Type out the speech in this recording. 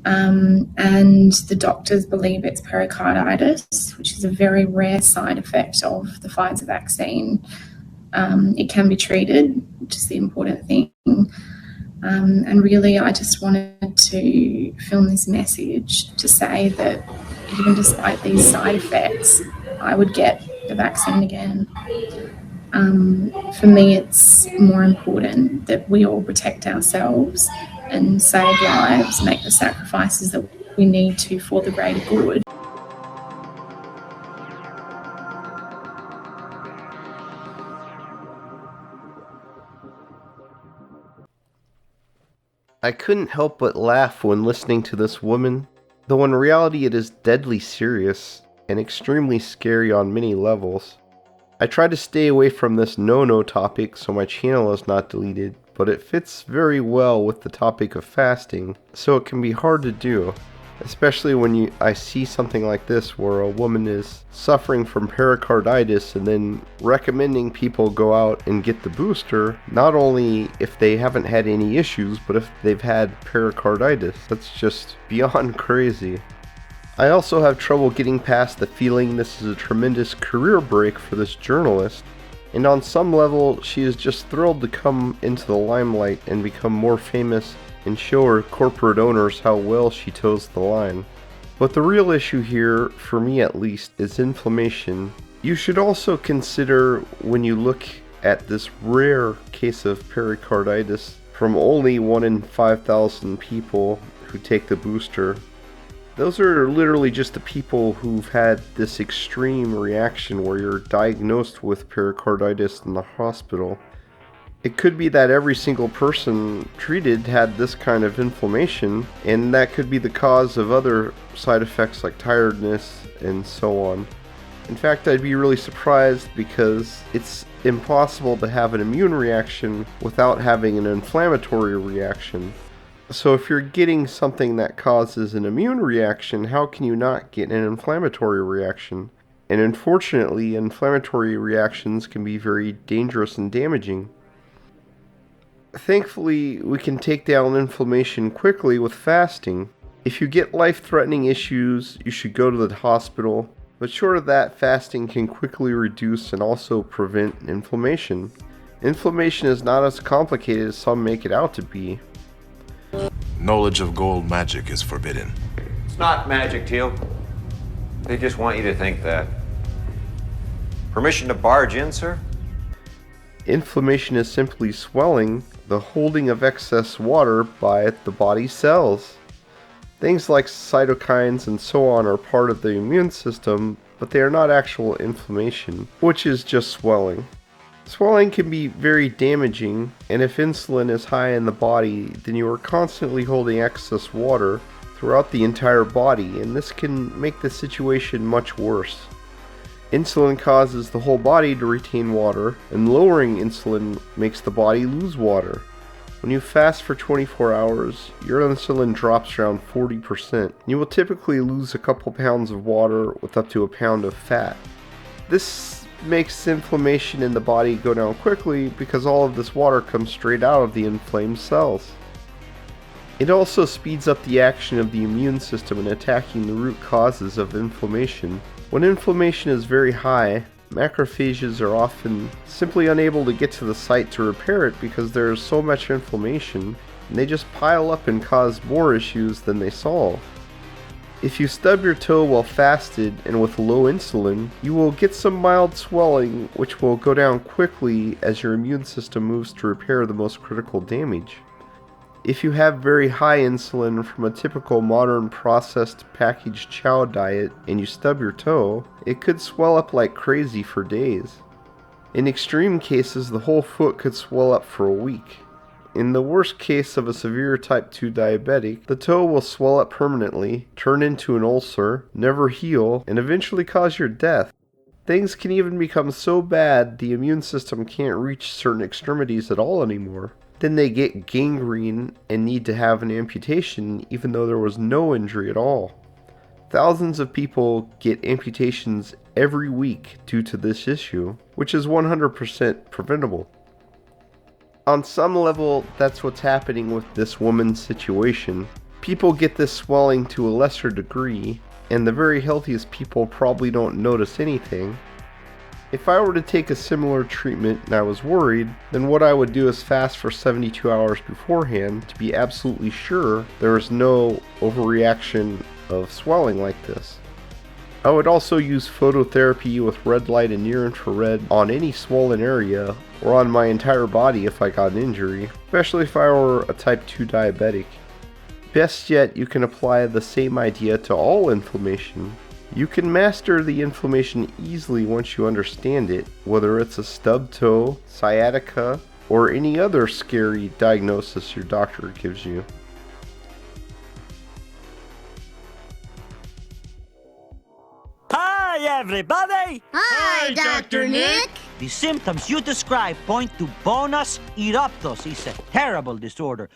and the doctors believe it's pericarditis, which is a very rare side effect of the Pfizer vaccine. It can be treated, which is the important thing. And really, I just wanted to film this message to say that even despite these side effects, I would get the vaccine again. For me, it's more important that we all protect ourselves and save lives, make the sacrifices that we need to for the greater good. I couldn't help but laugh when listening to this woman, though in reality it is deadly serious and extremely scary on many levels. I try to stay away from this no-no topic so my channel is not deleted, but it fits very well with the topic of fasting, so it can be hard to do, especially when I see something like this where a woman is suffering from pericarditis and then recommending people go out and get the booster, not only if they haven't had any issues, but if they've had pericarditis. That's just beyond crazy. I also have trouble getting past the feeling this is a tremendous career break for this journalist, and on some level she is just thrilled to come into the limelight and become more famous and show her corporate owners how well she toes the line. But the real issue here, for me at least, is inflammation. You should also consider, when you look at this rare case of pericarditis from only 1 in 5,000 people who take the booster, those are literally just the people who've had this extreme reaction where you're diagnosed with pericarditis in the hospital. It could be that every single person treated had this kind of inflammation, and that could be the cause of other side effects like tiredness and so on. In fact, I'd be really surprised because it's impossible to have an immune reaction without having an inflammatory reaction. So if you're getting something that causes an immune reaction, how can you not get an inflammatory reaction? And unfortunately, inflammatory reactions can be very dangerous and damaging. Thankfully, we can take down inflammation quickly with fasting. If you get life-threatening issues, you should go to the hospital, but short of that, fasting can quickly reduce and also prevent inflammation. Inflammation is not as complicated as some make it out to be. Knowledge of gold magic is forbidden. It's not magic, Teal. They just want you to think that. Permission to barge in, sir? Inflammation is simply swelling, the holding of excess water by the body's cells. Things like cytokines and so on are part of the immune system, but they are not actual inflammation, which is just swelling. Swelling can be very damaging, and if insulin is high in the body, then you are constantly holding excess water throughout the entire body, and this can make the situation much worse. Insulin causes the whole body to retain water, and lowering insulin makes the body lose water. When you fast for 24 hours, your insulin drops around 40%. You will typically lose a couple pounds of water with up to a pound of fat. This makes inflammation in the body go down quickly because all of this water comes straight out of the inflamed cells. It also speeds up the action of the immune system in attacking the root causes of inflammation. When inflammation is very high, macrophages are often simply unable to get to the site to repair it because there is so much inflammation, and they just pile up and cause more issues than they solve. If you stub your toe while fasted and with low insulin, you will get some mild swelling which will go down quickly as your immune system moves to repair the most critical damage. If you have very high insulin from a typical modern processed packaged chow diet and you stub your toe, it could swell up like crazy for days. In extreme cases, the whole foot could swell up for a week. In the worst case of a severe type 2 diabetic, the toe will swell up permanently, turn into an ulcer, never heal, and eventually cause your death. Things can even become so bad the immune system can't reach certain extremities at all anymore. Then they get gangrene and need to have an amputation even though there was no injury at all. Thousands of people get amputations every week due to this issue, which is 100% preventable. On some level, that's what's happening with this woman's situation. People get this swelling to a lesser degree, and the very healthiest people probably don't notice anything. If I were to take a similar treatment and I was worried, then what I would do is fast for 72 hours beforehand to be absolutely sure there is no overreaction of swelling like this. I would also use phototherapy with red light and near infrared on any swollen area or on my entire body if I got an injury, especially if I were a type 2 diabetic. Best yet, you can apply the same idea to all inflammation. You can master the inflammation easily once you understand it, whether it's a stub toe, sciatica, or any other scary diagnosis your doctor gives you. Hi, everybody! Hi, Dr. Nick! The symptoms you describe point to bonus eruptus. It's a terrible disorder